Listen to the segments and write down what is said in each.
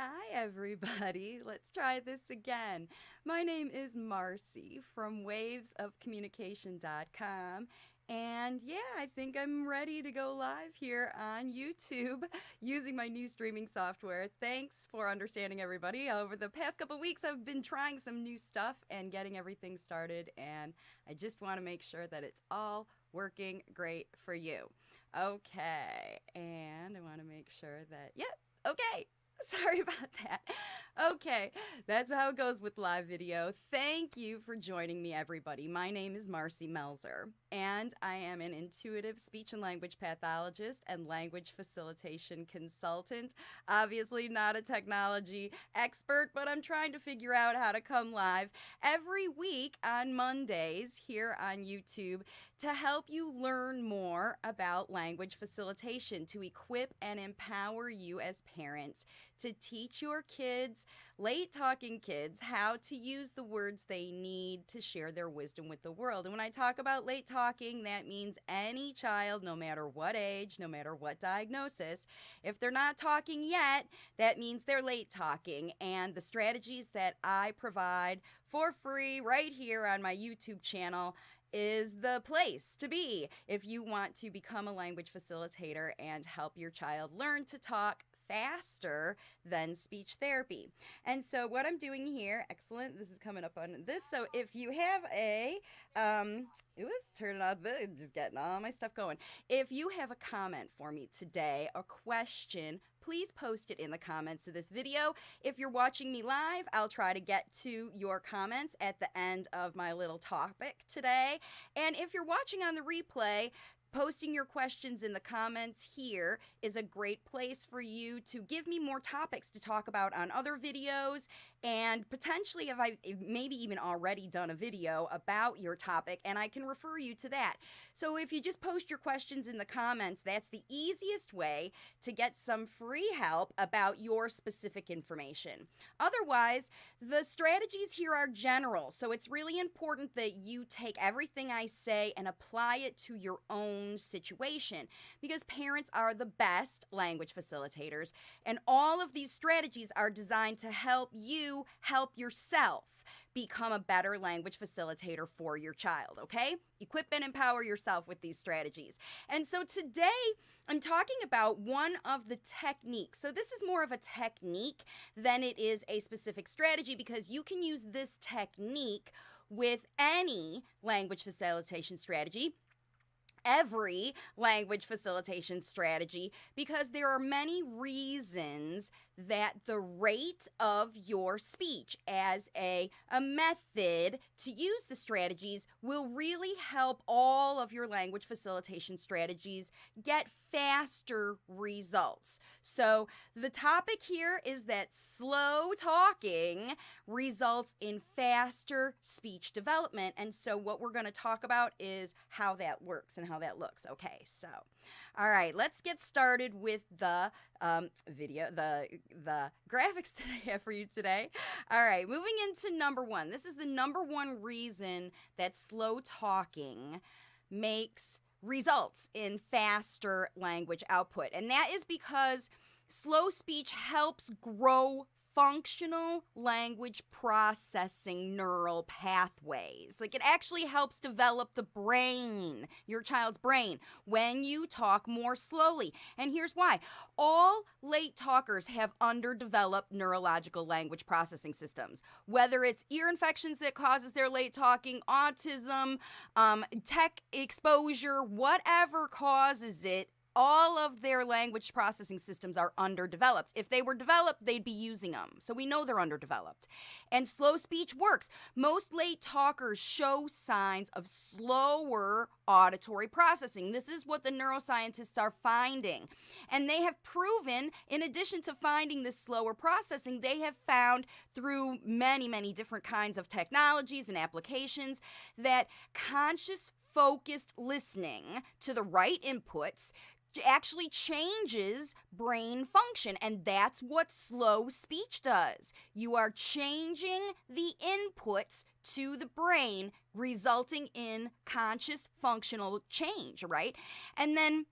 Hi, everybody. Let's try this again. My name is Marcy from wavesofcommunication.com. And yeah, I think I'm ready to go live here on YouTube using my new streaming software. Thanks for understanding, everybody. Over the past couple weeks, I've been trying some new stuff and getting everything started, and I just want to make sure that it's all working great for you. Okay, and I want to make sure that, yep, okay. Sorry about that. Okay, that's how it goes with live video. Thank you for joining me, everybody. My name is Marcy Melzer, and I am an intuitive speech and language pathologist and language facilitation consultant. Obviously, not a technology expert, but I'm trying to figure out how to come live every week on Mondays here on YouTube to help you learn more about language facilitation, to equip and empower you as parents to teach your kids, late talking kids, how to use the words they need to share their wisdom with the world. And when I talk about late talking, that means any child, no matter what age, no matter what diagnosis. If they're not talking yet, that means they're late talking. And the strategies that I provide for free right here on my YouTube channel is the place to be if you want to become a language facilitator and help your child learn to talk faster than speech therapy. And so what I'm doing here, excellent, this is coming up on this. So if you have a, turning on just getting all my stuff going. If you have a comment for me today, a question, please post it in the comments of this video. If you're watching me live, I'll try to get to your comments at the end of my little topic today. And if you're watching on the replay, posting your questions in the comments here is a great place for you to give me more topics to talk about on other videos, and potentially if I've maybe even already done a video about your topic, and I can refer you to that. So if you just post your questions in the comments, that's the easiest way to get some free help about your specific information. Otherwise, the strategies here are general, so it's really important that you take everything I say and apply it to your own situation, because parents are the best language facilitators, and all of these strategies are designed to help you help yourself become a better language facilitator for your child, okay? Equip and empower yourself with these strategies. And so today I'm talking about one of the techniques. So this is more of a technique than it is a specific strategy, because you can use this technique with any language facilitation strategy, every language facilitation strategy, because there are many reasons that the rate of your speech as a method to use the strategies will really help all of your language facilitation strategies get faster results. So the topic here is that slow talking results in faster speech development. And so what we're going to talk about is how that works and how that looks. Okay, so all right, let's get started with the video, the graphics that I have for you today. All right, moving into number one. This is the number one reason that slow talking results in faster language output. And that is because slow speech helps grow functional language processing neural pathways. Like, it actually helps develop the brain, your child's brain, when you talk more slowly. And here's why. All late talkers have underdeveloped neurological language processing systems. Whether it's ear infections that causes their late talking, autism, tech exposure, whatever causes it, all of their language processing systems are underdeveloped. If they were developed, they'd be using them. So we know they're underdeveloped. And slow speech works. Most late talkers show signs of slower auditory processing. This is what the neuroscientists are finding. And they have proven, in addition to finding this slower processing, they have found through many, many different kinds of technologies and applications that conscious, focused listening to the right inputs actually changes brain function, and that's what slow speech does. You are changing the inputs to the brain, resulting in conscious functional change, right? And then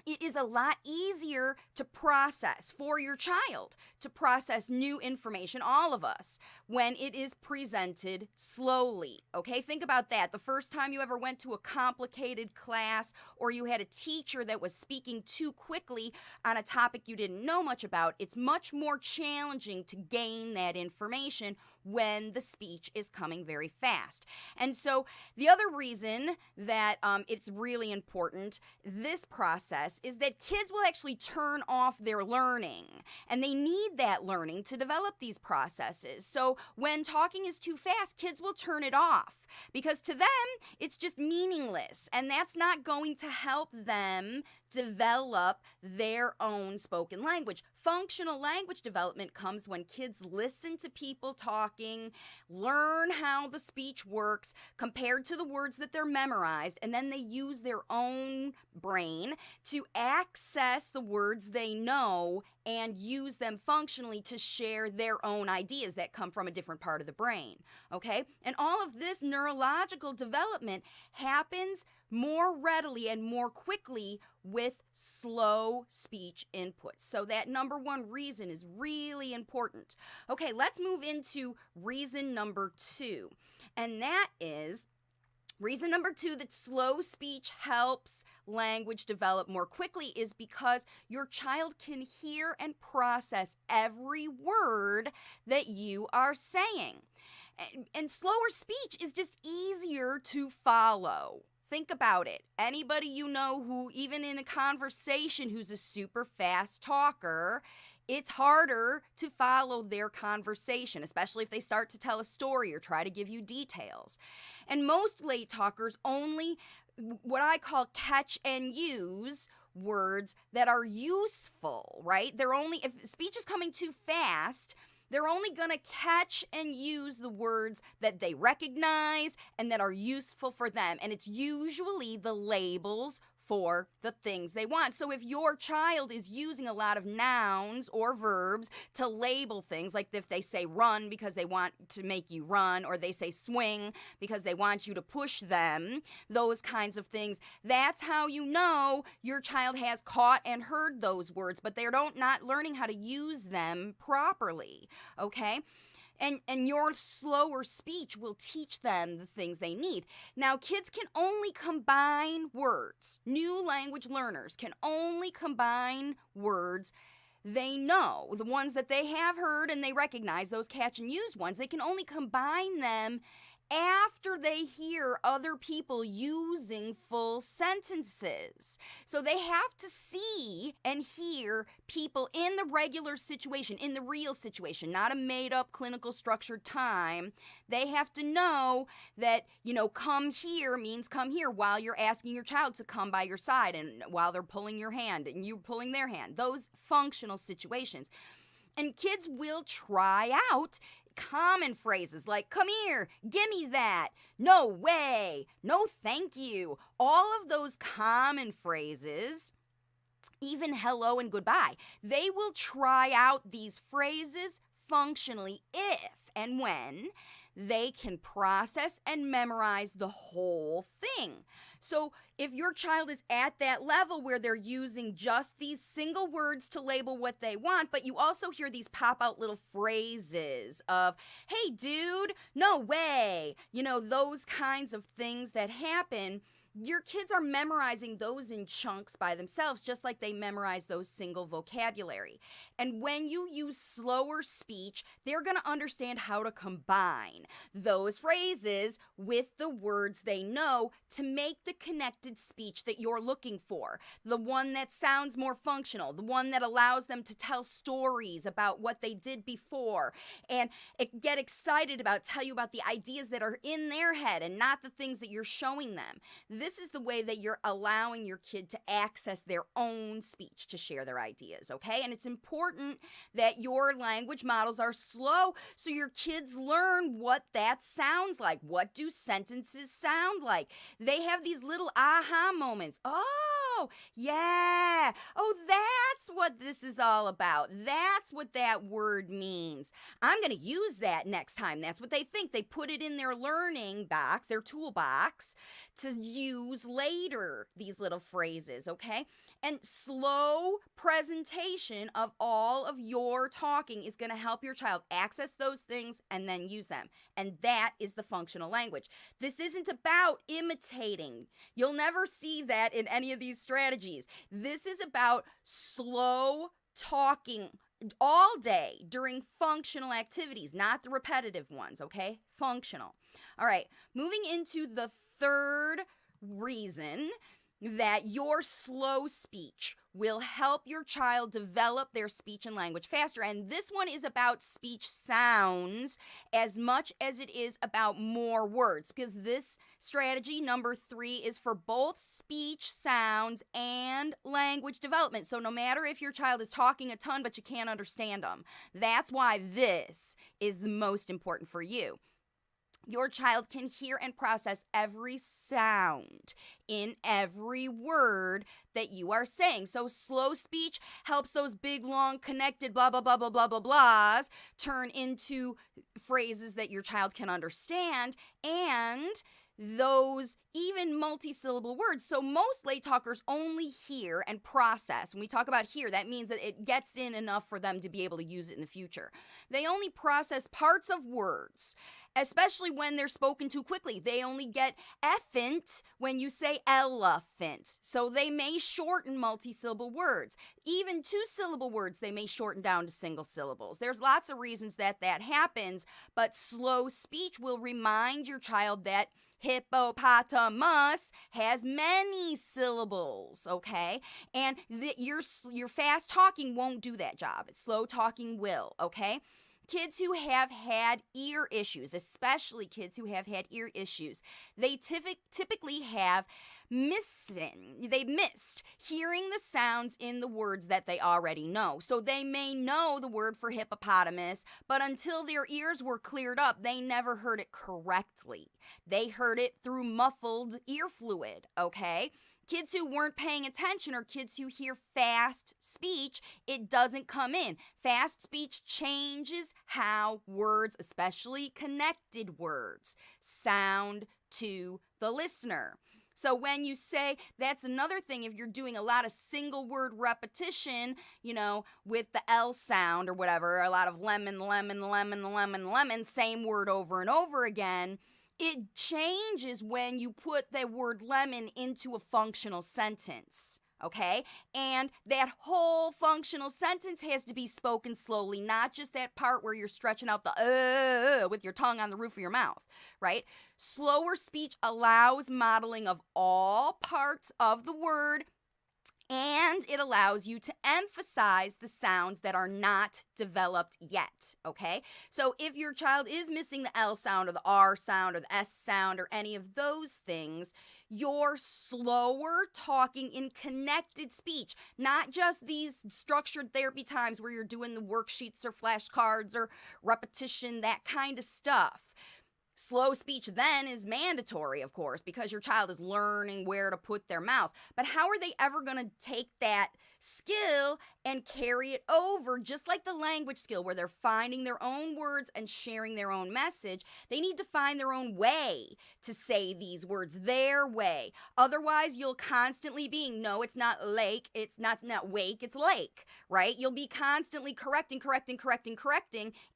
it is a lot easier to process for your child, to process new information, all of us, when it is presented slowly. Okay, think about that. The first time you ever went to a complicated class, or you had a teacher that was speaking too quickly on a topic you didn't know much about, it's much more challenging to gain that information when the speech is coming very fast. And so the other reason that it's really important, this process, is that kids will actually turn off their learning, and they need that learning to develop these processes. So when talking is too fast, kids will turn it off because to them, it's just meaningless, and that's not going to help them develop their own spoken language. Functional language development comes when kids listen to people talking, learn how the speech works compared to the words that they're memorized, and then they use their own brain to access the words they know and use them functionally to share their own ideas that come from a different part of the brain, okay? And all of this neurological development happens more readily and more quickly with slow speech inputs. So that number one reason is really important. Okay, let's move into reason number two. And that is reason number two, that slow speech helps language develop more quickly, is because your child can hear and process every word that you are saying. And slower speech is just easier to follow. Think about it. Anybody you know who, even in a conversation, who's a super fast talker, it's harder to follow their conversation, especially if they start to tell a story or try to give you details. And most late talkers only, what I call, catch and use words that are useful, right? They're only, if speech is coming too fast, they're only going to catch and use the words that they recognize and that are useful for them. And it's usually the labels for the things they want. So if your child is using a lot of nouns or verbs to label things, like if they say run because they want to make you run, or they say swing because they want you to push them, those kinds of things, that's how you know your child has caught and heard those words, but they're not learning how to use them properly, okay? And your slower speech will teach them the things they need. Now, kids can only combine words. New language learners can only combine words they know, the ones that they have heard and they recognize, those catch and use ones. They can only combine them after they hear other people using full sentences. So they have to see and hear people in the regular situation, in the real situation, not a made-up clinical structured time. They have to know that, come here means come here while you're asking your child to come by your side, and while they're pulling your hand and you pulling their hand. Those functional situations. And kids will try out common phrases like come here, gimme that, no way, no thank you. All of those common phrases, even hello and goodbye, they will try out these phrases functionally if and when they can process and memorize the whole thing. So if your child is at that level where they're using just these single words to label what they want, but you also hear these pop out little phrases of, hey dude, no way, those kinds of things that happen, your kids are memorizing those in chunks by themselves, just like they memorize those single vocabulary. And when you use slower speech, they're going to understand how to combine those phrases with the words they know to make the connected speech that you're looking for. The one that sounds more functional, the one that allows them to tell stories about what they did before and get excited about, tell you about the ideas that are in their head and not the things that you're showing them. This is the way that you're allowing your kid to access their own speech, to share their ideas, okay? And it's important that your language models are slow so your kids learn what that sounds like. What do sentences sound like? They have these little aha moments. Oh, yeah. Oh, that's what this is all about. That's what that word means. I'm going to use that next time. That's what they think. They put it in their learning box, their toolbox, to use later, these little phrases, okay? And slow presentation of all of your talking is going to help your child access those things and then use them. And that is the functional language. This isn't about imitating. You'll never see that in any of these strategies. This is about slow talking all day during functional activities, not the repetitive ones, okay? Functional. All right, moving into the third reason that your slow speech will help your child develop their speech and language faster. And this one is about speech sounds as much as it is about more words, because this strategy, number 3, is for both speech sounds and language development. So no matter if your child is talking a ton but you can't understand them, that's why this is the most important for you. Your child can hear and process every sound in every word that you are saying. So slow speech helps those big, long, connected blah, blah, blah, blah, blah, blah, blahs turn into phrases that your child can understand, and those even multi-syllable words. So most late talkers only hear and process. When we talk about hear, that means that it gets in enough for them to be able to use it in the future. They only process parts of words, especially when they're spoken too quickly. They only get effant when you say elephant. So they may shorten multi-syllable words. Even 2-syllable words, they may shorten down to single syllables. There's lots of reasons that happens, but slow speech will remind your child that hippopotamus has many syllables, okay? And your fast talking won't do that job. Slow talking will, okay? Kids who have had ear issues, especially kids who have had ear issues, they typically have missed hearing the sounds in the words that they already know. So they may know the word for hippopotamus, but until their ears were cleared up, they never heard it correctly. They heard it through muffled ear fluid, okay? Kids who weren't paying attention, or kids who hear fast speech, it doesn't come in. Fast speech changes how words, especially connected words, sound to the listener. So when you say, that's another thing, if you're doing a lot of single word repetition, with the L sound or whatever, a lot of lemon, lemon, lemon, lemon, lemon, same word over and over again, it changes when you put the word lemon into a functional sentence, okay? And that whole functional sentence has to be spoken slowly, not just that part where you're stretching out the with your tongue on the roof of your mouth, right? Slower speech allows modeling of all parts of the word, and it allows you to emphasize the sounds that are not developed yet, okay? So if your child is missing the L sound or the R sound or the S sound or any of those things, your slower talking in connected speech, not just these structured therapy times where you're doing the worksheets or flashcards or repetition, that kind of stuff. Slow speech then is mandatory, of course, because your child is learning where to put their mouth. But how are they ever going to take that skill and carry it over, just like the language skill, where they're finding their own words and sharing their own message? They need to find their own way to say these words, their way. Otherwise, you'll constantly be, no, it's not lake, it's not wake, it's lake, right? You'll be constantly correcting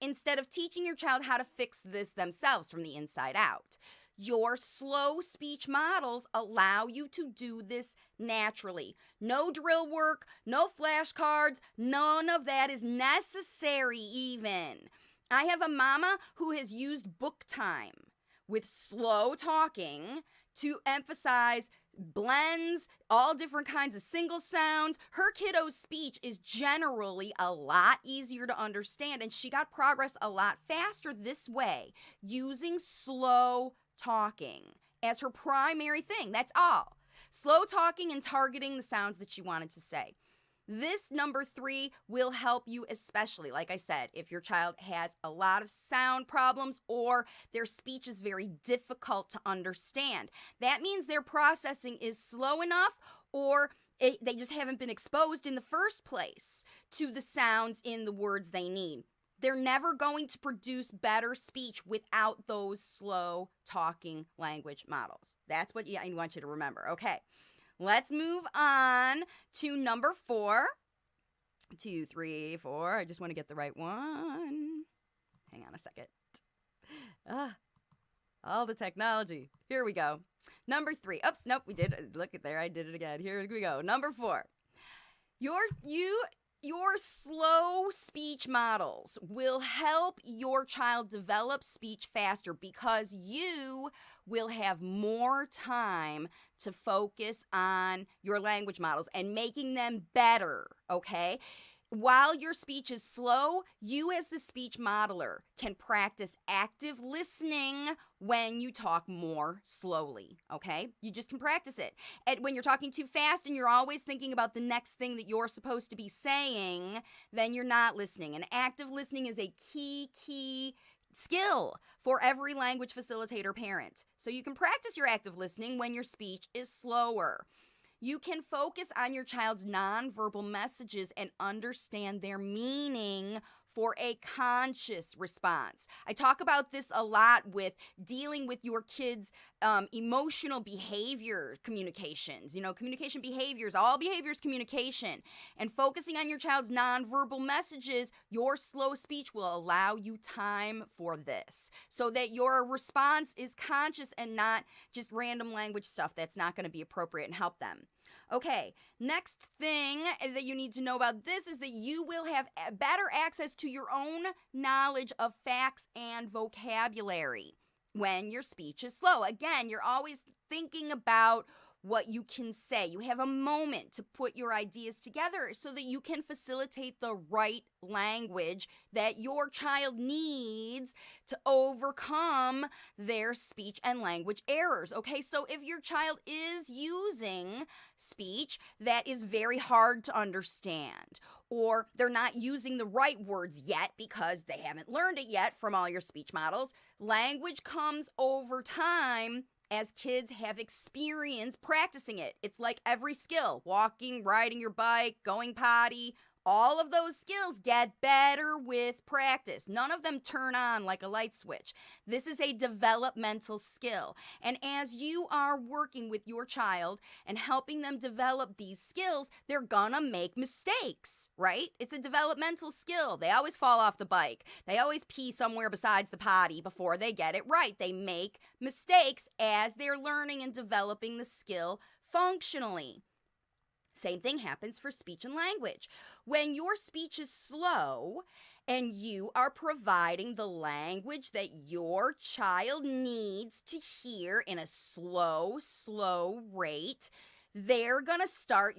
instead of teaching your child how to fix this themselves from the inside out. Your slow speech models allow you to do this naturally. No drill work, no flashcards, none of that is necessary even. I have a mama who has used book time with slow talking to emphasize blends, all different kinds of single sounds. Her kiddo's speech is generally a lot easier to understand, and she got progress a lot faster this way, using slow talking as her primary thing. That's all. Slow talking and targeting the sounds that she wanted to say. This number 3 will help you, especially, like I said, if your child has a lot of sound problems or their speech is very difficult to understand. That means their processing is slow enough, or they just haven't been exposed in the first place to the sounds in the words they need. They're never going to produce better speech without those slow talking language models. That's what I want you to remember. Okay. let's move on to number 4. 2, 3, 4. I just want to get the right one. Hang on a second. All the technology. Here we go. Number 3. Oops, nope, we did. Look at there. I did it again. Here we go. Number 4. Your slow speech models will help your child develop speech faster because you will have more time to focus on your language models and making them better, okay? While your speech is slow, you as the speech modeler can practice active listening when you talk more slowly, okay? You just can practice it. And when you're talking too fast and you're always thinking about the next thing that you're supposed to be saying, then you're not listening. And active listening is a key skill for every language facilitator parent. So you can practice your active listening when your speech is slower. You can focus on your child's nonverbal messages and understand their meaning for a conscious response. I talk about this a lot with dealing with your kids' emotional behavior communications. Communication behaviors, all behaviors communication. And focusing on your child's nonverbal messages, your slow speech will allow you time for this so that your response is conscious and not just random language stuff that's not going to be appropriate and help them. Okay, next thing that you need to know about this is that you will have better access to your own knowledge of facts and vocabulary when your speech is slow. Again, you're always thinking about what you can say. You have a moment to put your ideas together so that you can facilitate the right language that your child needs to overcome their speech and language errors. Okay, so if your child is using speech that is very hard to understand, or they're not using the right words yet because they haven't learned it yet from all your speech models, language comes over time as kids have experience practicing it. It's like every skill: walking, riding your bike, going potty. All of those skills get better with practice. None of them turn on like a light switch. This is a developmental skill. And as you are working with your child and helping them develop these skills, they're gonna make mistakes, right? It's a developmental skill. They always fall off the bike. They always pee somewhere besides the potty before they get it right. They make mistakes as they're learning and developing the skill functionally. Same thing happens for speech and language. When your speech is slow and you are providing the language that your child needs to hear in a slow rate, you're going to start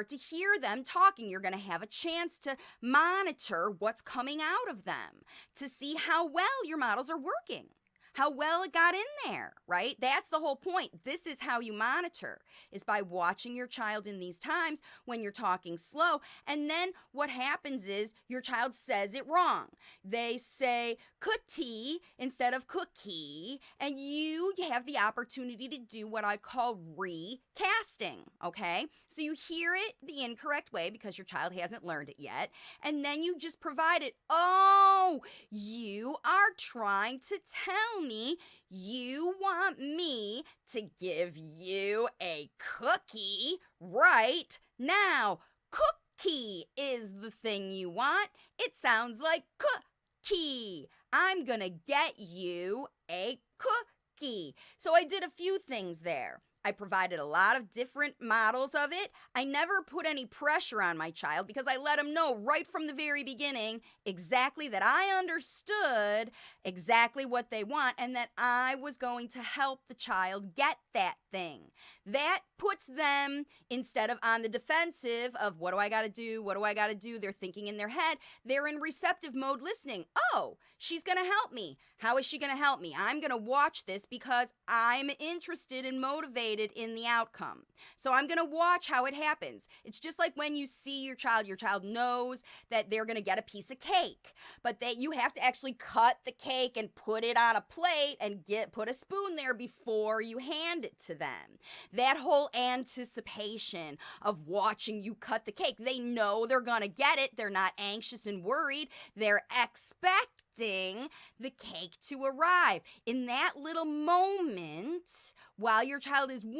to hear them talking. You're going to have a chance to monitor what's coming out of them to see how well your models are working, how well it got in there, right? That's the whole point. This is how you monitor, is by watching your child in these times when you're talking slow. And then what happens is your child says it wrong. They say cookie instead of cookie, and you have the opportunity to do what I call recasting, okay? So you hear it the incorrect way because your child hasn't learned it yet, and then you just provide it. Oh, you are trying to tell me you want me to give you a cookie right now. Cookie is the thing you want. It sounds like cookie. I'm gonna get you a cookie. So I did a few things there. I provided a lot of different models of it. I never put any pressure on my child because I let him know right from the very beginning exactly that I understood exactly what they want and that I was going to help the child get that thing. That puts them, instead of on the defensive of what do I got to do, they're thinking in their head, they're in receptive mode listening. Oh, she's going to help me. How is she going to help me? I'm going to watch this because I'm interested and motivated in the outcome. So I'm going to watch how it happens. It's just like when you see your child knows that they're going to get a piece of cake, but that you have to actually cut the cake and put it on a plate and put a spoon there before you hand it to them. That whole anticipation of watching you cut the cake, they know they're going to get it. They're not anxious and worried. They're expecting expecting the cake to arrive. In that little moment, while your child is 100%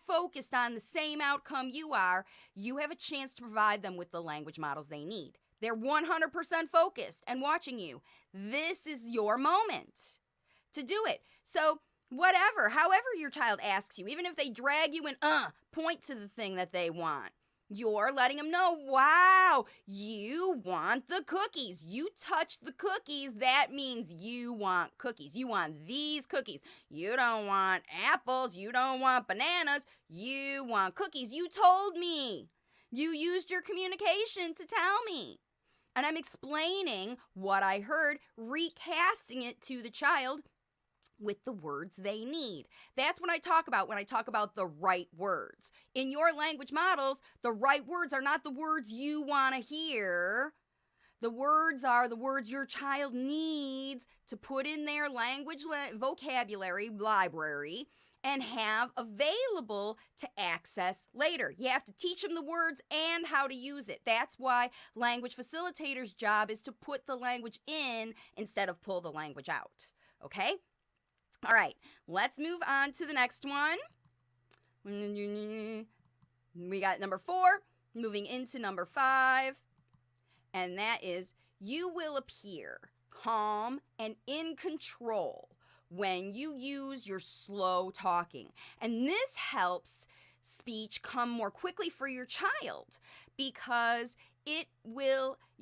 focused on the same outcome you are, you have a chance to provide them with the language models they need. They're 100% focused and watching you. This is your moment to do it. So however your child asks you, even if they drag you and point to the thing that they want, you're letting them know, wow, you want the cookies. You touch the cookies. That means you want cookies. You want these cookies. You don't want apples. You don't want bananas. You want cookies. You told me. You used your communication to tell me. And I'm explaining what I heard, recasting it to the child with the words they need. That's what I talk about when I talk about the right words. In your language models, the right words are not the words you want to hear. The words are the words your child needs to put in their language vocabulary library and have available to access later. You have to teach them the words and how to use it. That's why language facilitators' job is to put the language in instead of pull the language out. Okay? All right, let's move on to the next one. We got number 4, moving into number 5, and that is you will appear calm and in control when you use your slow talking. And this helps speech come more quickly for your child because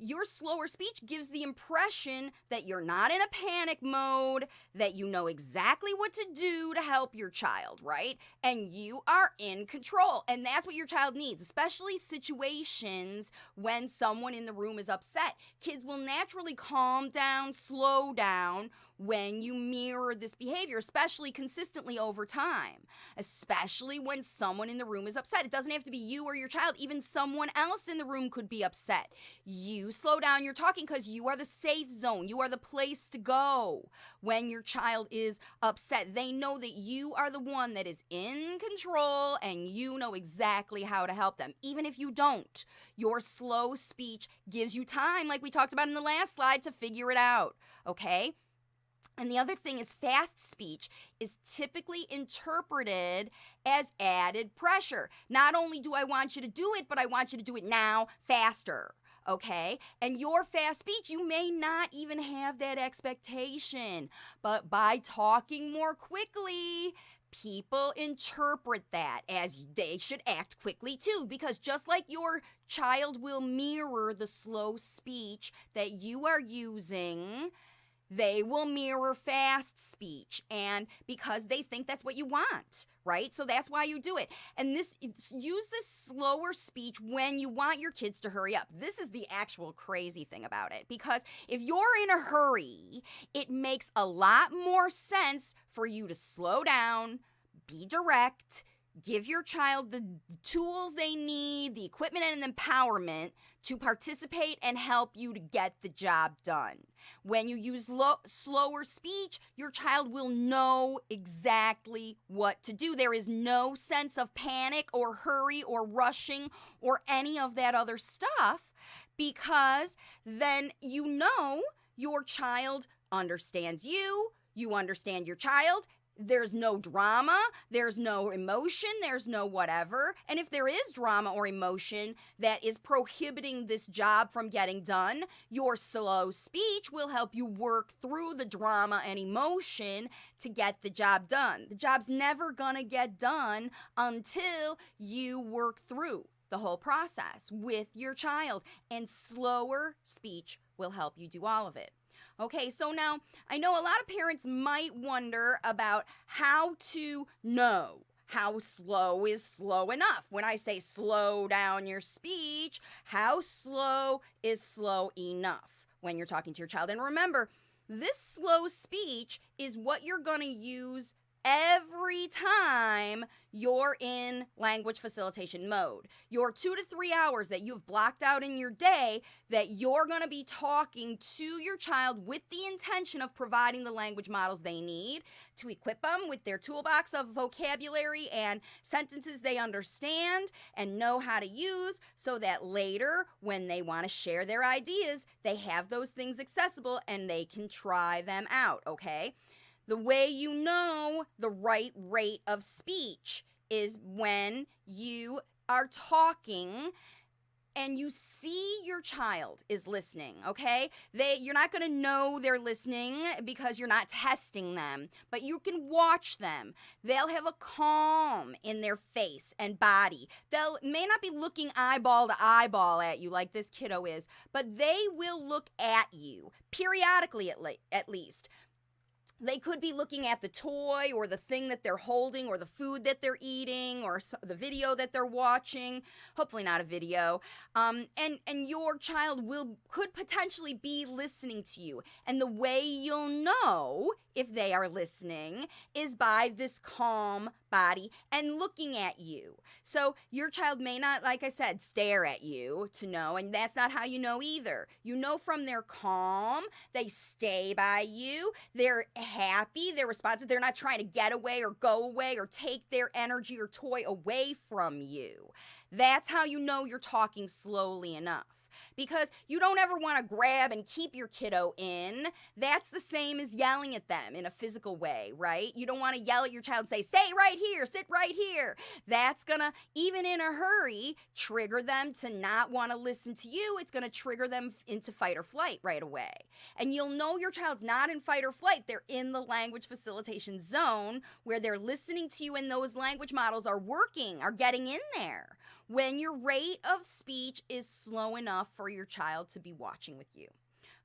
your slower speech gives the impression that you're not in a panic mode, that you know exactly what to do to help your child, right? And you are in control. And that's what your child needs, especially situations when someone in the room is upset. Kids will naturally calm down, slow down when you mirror this behavior, especially consistently over time, especially when someone in the room is upset. It doesn't have to be you or your child. Even someone else in the room could be upset. You slow down your talking because you are the safe zone. You are the place to go when your child is upset. They know that you are the one that is in control and you know exactly how to help them. Even if you don't, your slow speech gives you time, like we talked about in the last slide, to figure it out, okay? And the other thing is fast speech is typically interpreted as added pressure. Not only do I want you to do it, but I want you to do it now, faster. Okay? And your fast speech, you may not even have that expectation. But by talking more quickly, people interpret that as they should act quickly too, because just like your child will mirror the slow speech that you are using, they will mirror fast speech, and because they think that's what you want, right? So that's why you do it. And use this slower speech when you want your kids to hurry up. This is the actual crazy thing about it, because if you're in a hurry, it makes a lot more sense for you to slow down, be direct, give your child the tools they need, the equipment and empowerment to participate and help you to get the job done. When you use slower speech, your child will know exactly what to do. There is no sense of panic or hurry or rushing or any of that other stuff, because then you know your child understands you, you understand your child. There's no drama, there's no emotion, there's no whatever. And if there is drama or emotion that is prohibiting this job from getting done, your slow speech will help you work through the drama and emotion to get the job done. The job's never gonna get done until you work through the whole process with your child, and slower speech will help you do all of it. Okay, so now I know a lot of parents might wonder about how to know how slow is slow enough. When I say slow down your speech, how slow is slow enough when you're talking to your child? And remember, this slow speech is what you're going to use every time you're in language facilitation mode. Your 2 to 3 hours that you've blocked out in your day that you're going to be talking to your child with the intention of providing the language models they need to equip them with their toolbox of vocabulary and sentences they understand and know how to use, so that later when they want to share their ideas, they have those things accessible and they can try them out, okay? The way you know the right rate of speech is when you are talking and you see your child is listening, okay? You're not going to know they're listening because you're not testing them, but you can watch them. They'll have a calm in their face and body. May not be looking eyeball to eyeball at you like this kiddo is, but they will look at you periodically at least. They could be looking at the toy or the thing that they're holding or the food that they're eating or the video that they're watching. Hopefully not a video. And your child could potentially be listening to you. And the way you'll know if they are listening is by this calm body and looking at you. So your child may not, like I said, stare at you to know, and that's not how you know either. You know from their calm, they stay by you, they're happy, they're responsive, they're not trying to get away or go away or take their energy or toy away from you. That's how you know you're talking slowly enough. Because you don't ever want to grab and keep your kiddo in. That's the same as yelling at them in a physical way, right? You don't want to yell at your child and say, stay right here, sit right here. That's going to, even in a hurry, trigger them to not want to listen to you. It's going to trigger them into fight or flight right away. And you'll know your child's not in fight or flight. They're in the language facilitation zone where they're listening to you and those language models are working, are getting in there. When your rate of speech is slow enough for your child to be watching with you.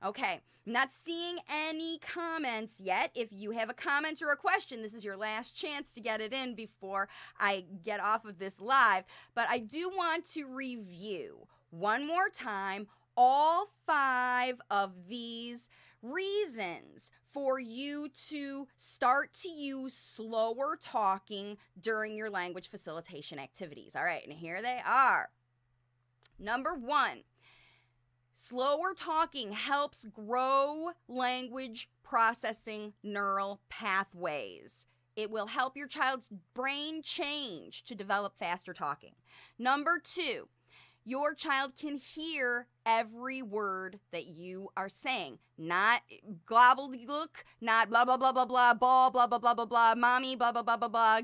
Okay, I'm not seeing any comments yet. If you have a comment or a question, this is your last chance to get it in before I get off of this live. But I do want to review one more time all 5 of these reasons for you to start to use slower talking during your language facilitation activities. All right, and here they are. Number 1, slower talking helps grow language processing neural pathways. It will help your child's brain change to develop faster talking. Number 2, your child can hear every word that you are saying. Not gobbledygook, not blah, blah, blah, blah, blah, ball, blah, blah, blah, blah, blah, mommy, blah, blah, blah, blah, blah,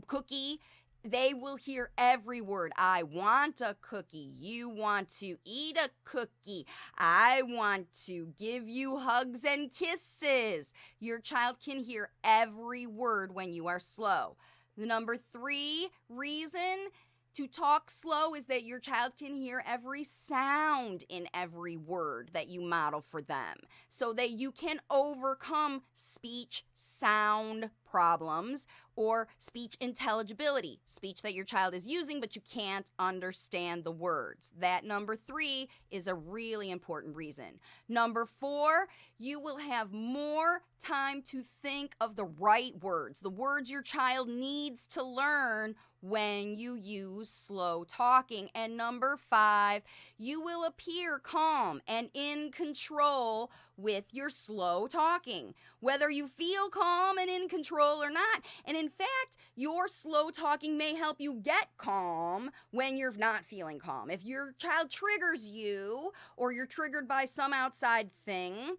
cookie. They will hear every word. I want a cookie. You want to eat a cookie. I want to give you hugs and kisses. Your child can hear every word when you are slow. The number 3 reason to talk slow is that your child can hear every sound in every word that you model for them, so that you can overcome speech sound problems or speech intelligibility, speech that your child is using but you can't understand the words. That number 3 is a really important reason. Number 4, you will have more time to think of the right words, the words your child needs to learn when you use slow talking. And number 5, you will appear calm and in control with your slow talking, whether you feel calm and in control or not. And in fact, your slow talking may help you get calm when you're not feeling calm. If your child triggers you or you're triggered by some outside thing,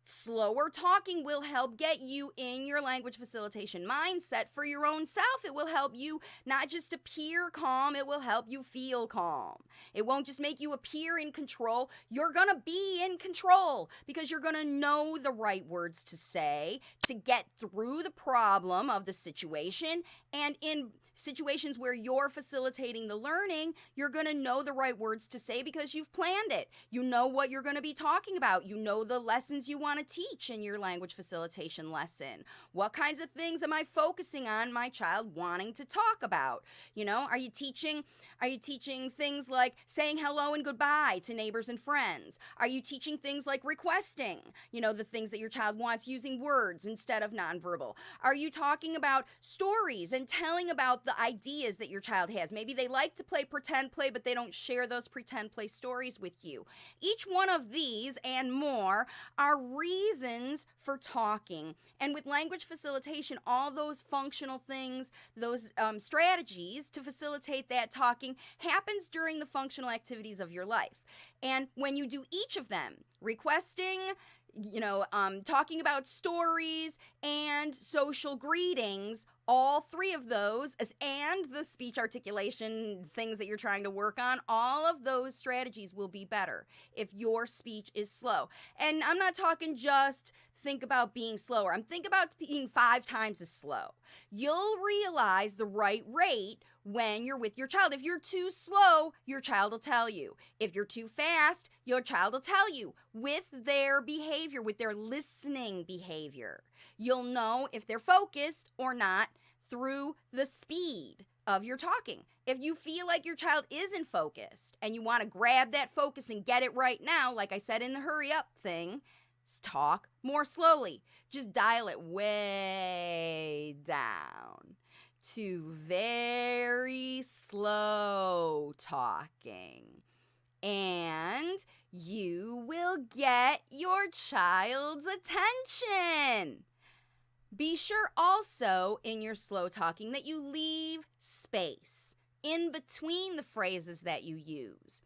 slower talking will help get you in your language facilitation mindset for your own self. It will help you not just appear calm, it will help you feel calm. It won't just make you appear in control. You're going to be in control because you're going to know the right words to say to get through the problem of the situation. And in situations where you're facilitating the learning, you're going to know the right words to say because you've planned it. You know what you're going to be talking about. You know the lessons you want want to teach in your language facilitation lesson? What kinds of things am I focusing on my child wanting to talk about? You know, are you teaching things like saying hello and goodbye to neighbors and friends? Are you teaching things like requesting, you know, the things that your child wants, using words instead of nonverbal? Are you talking about stories and telling about the ideas that your child has? Maybe they like to play pretend play, but they don't share those pretend play stories with you. Each one of these and more are reasons for talking. And with language facilitation, all those functional things, those strategies to facilitate that talking happens during the functional activities of your life. And when you do each of them, requesting, talking about stories and social greetings, all three of those, and the speech articulation things that you're trying to work on, all of those strategies will be better if your speech is slow. And I'm not talking just think about being slower. I'm thinking about being 5 times as slow. You'll realize the right rate when you're with your child. If you're too slow, your child will tell you. If you're too fast, your child will tell you with their behavior, with their listening behavior. You'll know if they're focused or not through the speed of your talking. If you feel like your child isn't focused and you want to grab that focus and get it right now, like I said in the hurry up thing, talk more slowly. Just dial it way down to very slow talking. And you will get your child's attention. Be sure also in your slow talking that you leave space in between the phrases that you use.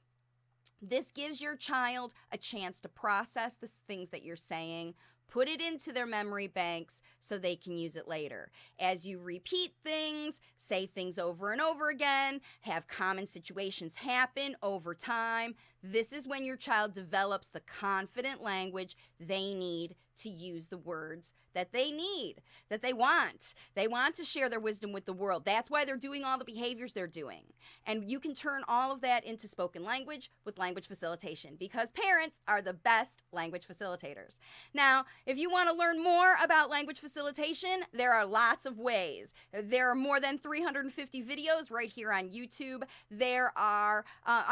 This gives your child a chance to process the things that you're saying, put it into their memory banks so they can use it later. As you repeat things, say things over and over again, have common situations happen over time, this is when your child develops the confident language they need to use the words that they need, that they want. They want to share their wisdom with the world. That's why they're doing all the behaviors they're doing. And you can turn all of that into spoken language with language facilitation, because parents are the best language facilitators. Now, if you want to learn more about language facilitation, there are lots of ways. There are more than 350 videos right here on YouTube. I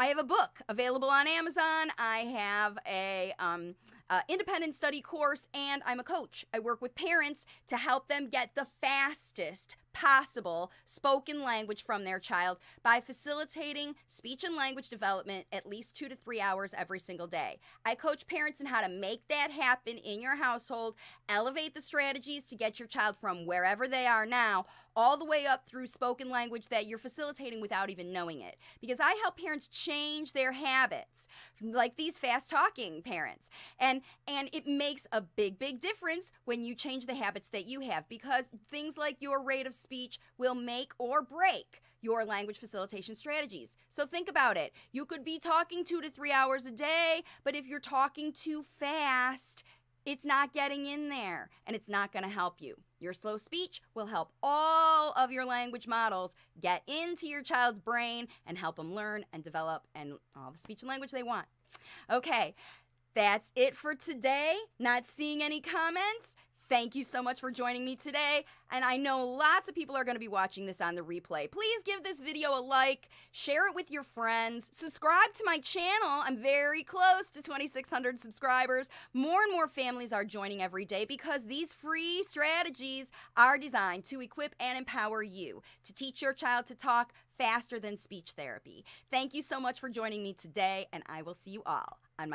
have a book available on Amazon. I have a independent study course, and I'm a coach. I work with parents to help them get the fastest possible spoken language from their child by facilitating speech and language development at least 2 to 3 hours every single day. I coach parents in how to make that happen in your household, elevate the strategies to get your child from wherever they are now all the way up through spoken language that you're facilitating without even knowing it. Because I help parents change their habits, like these fast-talking parents. And it makes a big, big difference when you change the habits that you have, because things like your rate of speech will make or break your language facilitation strategies. So think about it. You could be talking 2 to 3 hours a day, but if you're talking too fast, it's not getting in there, and it's not going to help you. Your slow speech will help all of your language models get into your child's brain and help them learn and develop and all the speech and language they want. Okay, that's it for today. Not seeing any comments? Thank you so much for joining me today, and I know lots of people are going to be watching this on the replay. Please give this video a like, share it with your friends, subscribe to my channel. I'm very close to 2,600 subscribers. More and more families are joining every day because these free strategies are designed to equip and empower you to teach your child to talk faster than speech therapy. Thank you so much for joining me today, and I will see you all on my